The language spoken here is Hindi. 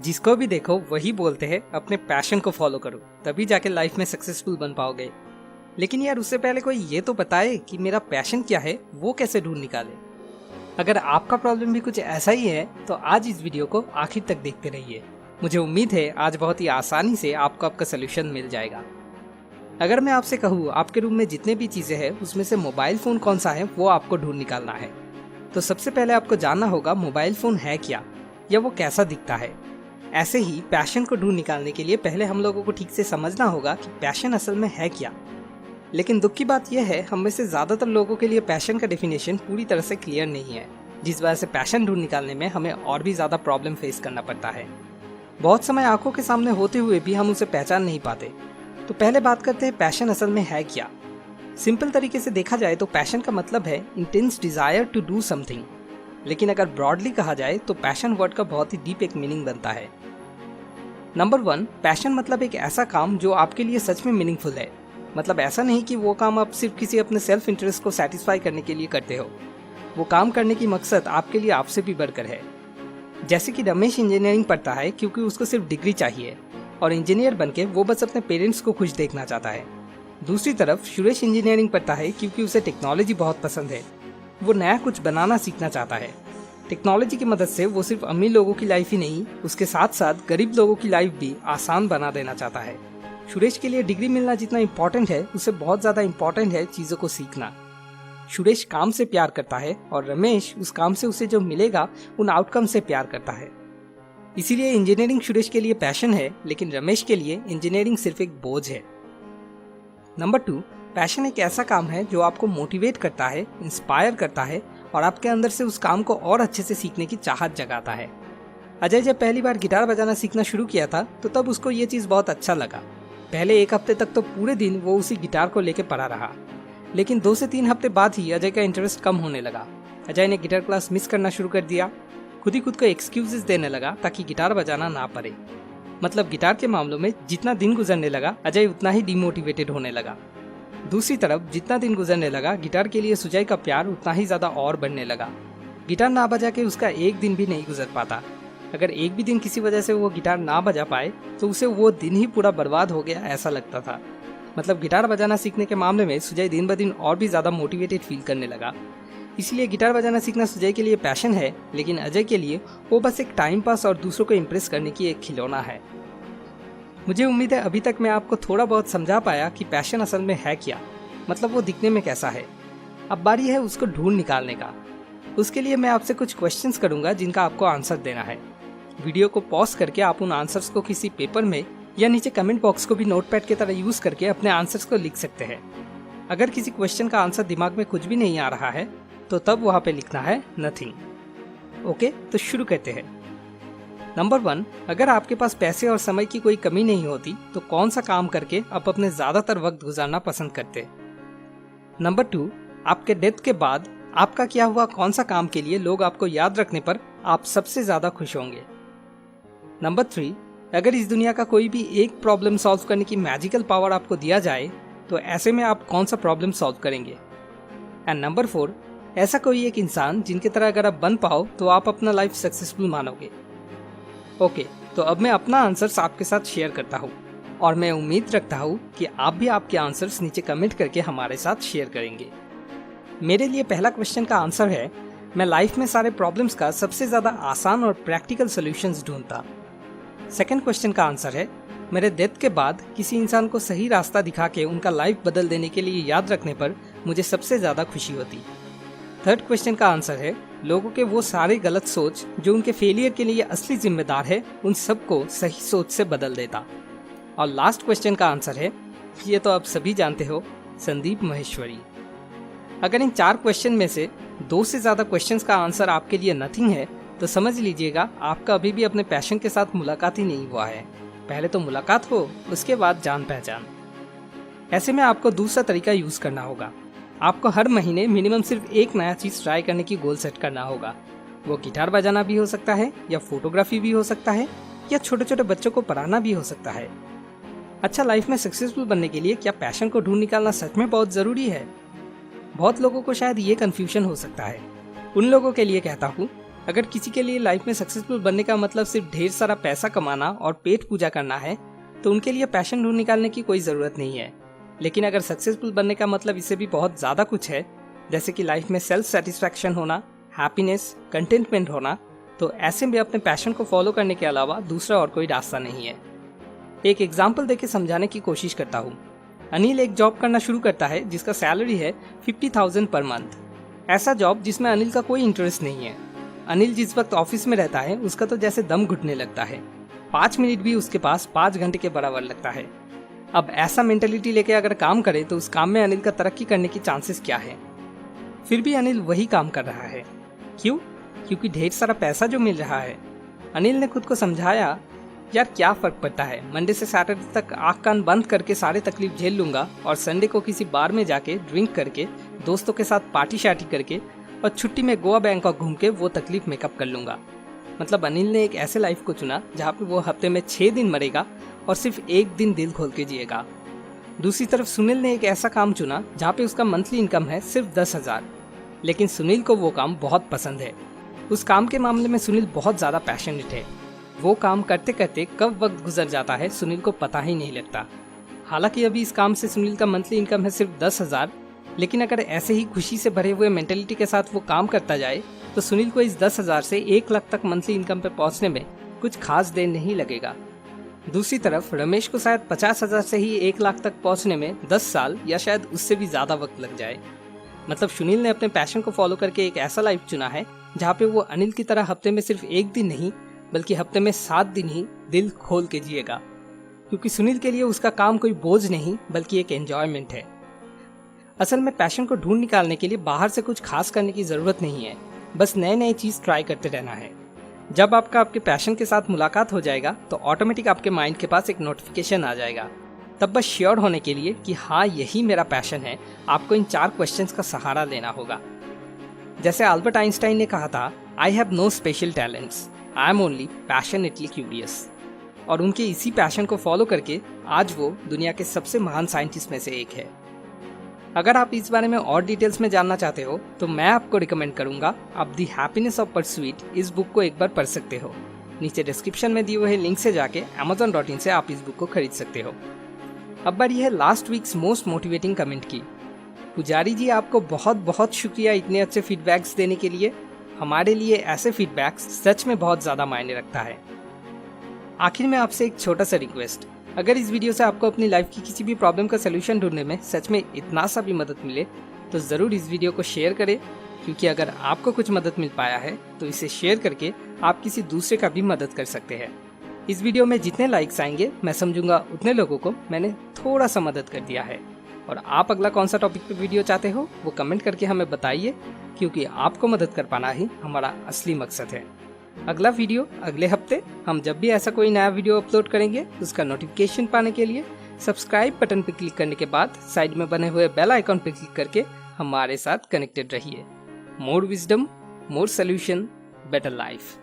जिसको भी देखो वही बोलते हैं अपने पैशन को फॉलो करो, तभी जाके लाइफ में सक्सेसफुल बन पाओगे। लेकिन यार उससे पहले कोई ये तो बताए कि मेरा पैशन क्या है, वो कैसे ढूंढ निकाले। अगर आपका प्रॉब्लम भी कुछ ऐसा ही है तो आज इस वीडियो को आखिर तक देखते रहिए। मुझे उम्मीद है आज बहुत ही आसानी से आपको आपका सोल्यूशन मिल जाएगा। अगर मैं आपसे कहूँ आपके रूम में जितने भी चीजें हैं उसमें से मोबाइल फोन कौन सा है वो आपको ढूंढ निकालना है, तो सबसे पहले आपको जानना होगा मोबाइल फोन है क्या या वो कैसा दिखता है। ऐसे ही पैशन को ढूंढ निकालने के लिए पहले हम लोगों को ठीक से समझना होगा कि पैशन असल में है क्या। लेकिन दुख की बात यह है हम में से ज्यादातर लोगों के लिए पैशन का डेफिनेशन पूरी तरह से क्लियर नहीं है, जिस वजह से पैशन ढूंढ निकालने में हमें और भी ज्यादा प्रॉब्लम फेस करना पड़ता है। बहुत समय आंखों के सामने होते हुए भी हम उसे पहचान नहीं पाते। तो पहले बात करते हैं पैशन असल में है क्या। सिंपल तरीके से देखा जाए तो पैशन का मतलब है intense desire to do something, लेकिन अगर ब्रॉडली कहा जाए तो पैशन वर्ड का बहुत ही डीप एक मीनिंग बनता है। नंबर 1, पैशन मतलब एक ऐसा काम जो आपके लिए सच में मीनिंगफुल है। मतलब ऐसा नहीं कि वो काम आप सिर्फ किसी अपने सेल्फ इंटरेस्ट को सेटिस्फाई करने के लिए करते हो। वो काम करने की मकसद आपके लिए आपसे भी बढ़कर है। जैसे कि रमेश इंजीनियरिंग पढ़ता है क्योंकि उसको सिर्फ डिग्री चाहिए और इंजीनियर बनके वो बस अपने पेरेंट्स को खुश देखना चाहता है। दूसरी तरफ सुरेश इंजीनियरिंग पढ़ता है क्योंकि उसे टेक्नोलॉजी बहुत पसंद है। वो नया कुछ बनाना सीखना चाहता है। टेक्नोलॉजी की मदद से वो सिर्फ अमीर लोगों की लाइफ ही नहीं, उसके साथ साथ गरीब लोगों की लाइफ भी आसान बना देना चाहता है। सुरेश के लिए डिग्री मिलना जितना इम्पोर्टेंट है उससे बहुत ज्यादा इम्पोर्टेंट है चीजों को सीखना। सुरेश काम से प्यार करता है और रमेश उस काम से उसे जो मिलेगा उन आउटकम से प्यार करता है। इसीलिए इंजीनियरिंग सुरेश के लिए पैशन है, लेकिन रमेश के लिए इंजीनियरिंग सिर्फ एक बोझ है। नंबर 2, पैशन एक ऐसा काम है जो आपको मोटिवेट करता है, इंस्पायर करता है और आपके अंदर से उस काम को और अच्छे से सीखने की चाहत जगाता है। अजय जब पहली बार गिटार बजाना सीखना शुरू किया था तो तब उसको ये चीज़ बहुत अच्छा लगा। पहले 1 हफ्ते तक तो पूरे दिन वो उसी गिटार को लेके पड़ा रहा, लेकिन 2 से 3 हफ्ते बाद ही अजय का इंटरेस्ट कम होने लगा। अजय ने गिटार क्लास मिस करना शुरू कर दिया, खुद को एक्सक्यूजेस देने लगा ताकि गिटार बजाना ना पड़े। मतलब गिटार के मामलों में जितना दिन गुजरने लगा अजय उतना ही डिमोटिवेटेड होने लगा। दूसरी तरफ जितना दिन गुजरने लगा गिटार के लिए सुजय का प्यार उतना ही ज्यादा और बढ़ने लगा। गिटार ना बजा के उसका एक दिन भी नहीं गुजर पाता। अगर एक भी दिन किसी वजह से वो गिटार ना बजा पाए तो उसे वो दिन ही पूरा बर्बाद हो गया ऐसा लगता था। मतलब गिटार बजाना सीखने के मामले में सुजय दिन ब दिन और भी ज्यादा मोटिवेटेड फील करने लगा। इसलिए गिटार बजाना सीखना सुजय के लिए पैशन है, लेकिन अजय के लिए वो बस एक टाइम पास और दूसरों को इम्प्रेस करने की एक खिलौना है। मुझे उम्मीद है अभी तक मैं आपको थोड़ा बहुत समझा पाया कि पैशन असल में है क्या, मतलब वो दिखने में कैसा है। अब बारी है उसको ढूंढ निकालने का। उसके लिए मैं आपसे कुछ क्वेश्चंस करूंगा जिनका आपको आंसर देना है। वीडियो को पॉज करके आप उन आंसर्स को किसी पेपर में या नीचे कमेंट बॉक्स को भी नोटपैड की तरह यूज करके अपने आंसर्स को लिख सकते हैं। अगर किसी क्वेश्चन का आंसर दिमाग में कुछ भी नहीं आ रहा है तो तब वहाँ पे लिखना है नथिंग। ओके, तो शुरू करते हैं। नंबर 1, अगर आपके पास पैसे और समय की कोई कमी नहीं होती तो कौन सा काम करके आप अपने ज्यादातर वक्त गुजारना पसंद करते। नंबर 2, आपके डेथ के बाद आपका किया हुआ कौन सा काम के लिए लोग आपको याद रखने पर आप सबसे ज्यादा खुश होंगे। नंबर 3, अगर इस दुनिया का कोई भी एक प्रॉब्लम सॉल्व करने की मैजिकल पावर आपको दिया जाए तो ऐसे में आप कौन सा प्रॉब्लम सॉल्व करेंगे। एंड नंबर 4, ऐसा कोई एक इंसान जिनकी तरह अगर आप बन पाओ तो आप अपना लाइफ सक्सेसफुल मानोगे। ओके, तो अब मैं अपना आंसर्स आपके साथ शेयर करता हूँ और मैं उम्मीद रखता हूँ कि आप भी आपके आंसर्स नीचे कमेंट करके हमारे साथ शेयर करेंगे। मेरे लिए पहला क्वेश्चन का आंसर है, मैं लाइफ में सारे प्रॉब्लम्स का सबसे ज्यादा आसान और प्रैक्टिकल सॉल्यूशंस ढूंढता। सेकंड क्वेश्चन का आंसर है, मेरे डेथ के बाद किसी इंसान को सही रास्ता दिखा के उनका लाइफ बदल देने के लिए याद रखने पर मुझे सबसे ज्यादा खुशी होती। थर्ड क्वेश्चन का आंसर है, लोगों के वो सारे गलत सोच जो उनके फेलियर के लिए असली जिम्मेदार है उन सबको सही सोच से बदल देता। और लास्ट क्वेश्चन का आंसर है, ये तो आप सभी जानते हो, संदीप माहेश्वरी। अगर इन 4 क्वेश्चन में से 2 से ज्यादा क्वेश्चंस का आंसर आपके लिए नथिंग है तो समझ लीजिएगा आपका अभी भी अपने पैशन के साथ मुलाकात ही नहीं हुआ है। पहले तो मुलाकात हो, उसके बाद जान पहचान। ऐसे में आपको दूसरा तरीका यूज करना होगा। आपको हर महीने मिनिमम सिर्फ एक नया चीज ट्राई करने की गोल सेट करना होगा। वो गिटार बजाना भी हो सकता है या फोटोग्राफी भी हो सकता है या छोटे छोटे बच्चों को पढ़ाना भी हो सकता है। अच्छा, लाइफ में सक्सेसफुल बनने के लिए क्या पैशन को ढूंढ निकालना सच में बहुत जरूरी है? बहुत लोगों को शायद ये कंफ्यूजन हो सकता है। उन लोगों के लिए कहता हूँ, अगर किसी के लिए लाइफ में सक्सेसफुल बनने का मतलब सिर्फ ढेर सारा पैसा कमाना और पेट पूजा करना है तो उनके लिए पैशन ढूंढ निकालने की कोई ज़रूरत नहीं है। लेकिन अगर सक्सेसफुल बनने का मतलब इससे भी बहुत ज़्यादा कुछ है, जैसे कि लाइफ में सेल्फ सेटिस्फैक्शन होना, हैप्पीनेस, कंटेंटमेंट होना, तो ऐसे में अपने पैशन को फॉलो करने के अलावा दूसरा और कोई रास्ता नहीं है। एक एग्जाम्पल देके समझाने की कोशिश करता हूँ। अनिल एक जॉब करना शुरू करता है जिसका सैलरी है 50,000 पर मंथ। ऐसा जॉब जिसमें अनिल का कोई इंटरेस्ट नहीं है। अनिल जिस वक्त ऑफिस में रहता है उसका तो जैसे दम घुटने लगता है। 5 मिनट भी उसके पास 5 घंटे के बराबर लगता है। अब ऐसा मेंटेलिटी लेके अगर काम करे तो उस काम में अनिल का तरक्की करने की चांसेस क्या है? फिर भी अनिल वही काम कर रहा है। क्यों? क्योंकि ढेर सारा पैसा जो मिल रहा है। अनिल ने खुद को समझाया, यार क्या फर्क पड़ता है, मंडे से सैटरडे तक आँख कान बंद करके सारे तकलीफ झेल लूंगा और संडे को किसी बार में जाके ड्रिंक करके दोस्तों के साथ पार्टी शार्टी करके और छुट्टी में गोवा बैंकॉक घूम के वो तकलीफ मेकअप कर लूंगा। मतलब अनिल ने एक ऐसे लाइफ को चुना जहाँ पे वो हफ्ते में 6 दिन मरेगा और सिर्फ एक दिन दिल खोल के जिएगा। दूसरी तरफ सुनील ने एक ऐसा काम चुना जहाँ पे उसका मंथली इनकम है सिर्फ 10,000, लेकिन सुनील को वो काम बहुत पसंद है। उस काम के मामले में सुनील बहुत ज़्यादा पैशनेट है। वो काम करते करते कब वक्त गुजर जाता है सुनील को पता ही नहीं लगता। हालांकि अभी इस काम से सुनील का मंथली इनकम है सिर्फ 10,000, लेकिन अगर ऐसे ही खुशी से भरे हुए मेंटेलिटी के साथ वो काम करता जाए तो सुनील को इस 10,000 से 1 लाख तक मंथली इनकम पे पहुंचने में कुछ खास देर नहीं लगेगा। दूसरी तरफ रमेश को शायद 50,000 से ही 1 लाख तक पहुंचने में 10 साल या शायद उससे भी ज़्यादा वक्त लग जाए। मतलब सुनील ने अपने पैशन को फॉलो करके एक ऐसा लाइफ चुना है जहाँ पे वो अनिल की तरह हफ्ते में सिर्फ 1 दिन नहीं बल्कि हफ्ते में 7 दिन ही दिल खोल के जिएगा, क्योंकि सुनील के लिए उसका काम कोई बोझ नहीं बल्कि एक एंजॉयमेंट है। असल में पैशन को ढूंढ निकालने के लिए बाहर से कुछ खास करने की ज़रूरत नहीं है, बस नए नए चीज़ ट्राई करते रहना है। जब आपका आपके पैशन के साथ मुलाकात हो जाएगा तो ऑटोमेटिक आपके माइंड के पास एक नोटिफिकेशन आ जाएगा। तब बस श्योर होने के लिए कि हाँ यही मेरा पैशन है, आपको इन 4 क्वेश्चंस का सहारा लेना होगा। जैसे अल्बर्ट आइंस्टाइन ने कहा था, I have no special talents, I am only passionately curious. और उनके इसी पैशन को फॉलो करके आज वो दुनिया के सबसे महान साइंटिस्ट में से एक है। अगर आप इस बारे में और डिटेल्स में जानना चाहते हो तो मैं आपको रिकमेंड करूंगा आप द हैप्पीनेस ऑफ परस्यूट इस बुक को एक बार पढ़ सकते हो। नीचे डिस्क्रिप्शन में दिए हुए लिंक से जाके amazon.in से आप इस बुक को खरीद सकते हो। अब बारी है last weeks most motivating comment की। पुजारी जी, आपको बहुत बहुत शुक्रिया इतने अच्छे फीडबैक्स देने के लिए। हमारे लिए ऐसे फीडबैक्स सच में बहुत ज़्यादा मायने रखता है। आखिर में आपसे एक छोटा सा रिक्वेस्ट, अगर इस वीडियो से आपको अपनी लाइफ की किसी भी प्रॉब्लम का सलूशन ढूंढने में सच में इतना सा भी मदद मिले तो ज़रूर इस वीडियो को शेयर करें, क्योंकि अगर आपको कुछ मदद मिल पाया है तो इसे शेयर करके आप किसी दूसरे का भी मदद कर सकते हैं। इस वीडियो में जितने लाइक्स आएंगे मैं समझूंगा उतने लोगों को मैंने थोड़ा सा मदद कर दिया है। और आप अगला कौन सा टॉपिक पे वीडियो चाहते हो वो कमेंट करके हमें बताइए, क्योंकि आपको मदद कर पाना ही हमारा असली मकसद है। अगला वीडियो अगले हफ्ते। हम जब भी ऐसा कोई नया वीडियो अपलोड करेंगे उसका नोटिफिकेशन पाने के लिए सब्सक्राइब बटन पर क्लिक करने के बाद साइड में बने हुए बेल आइकॉन पर क्लिक करके हमारे साथ कनेक्टेड रहिए। मोर विजडम, मोर सोल्यूशन, बेटर लाइफ।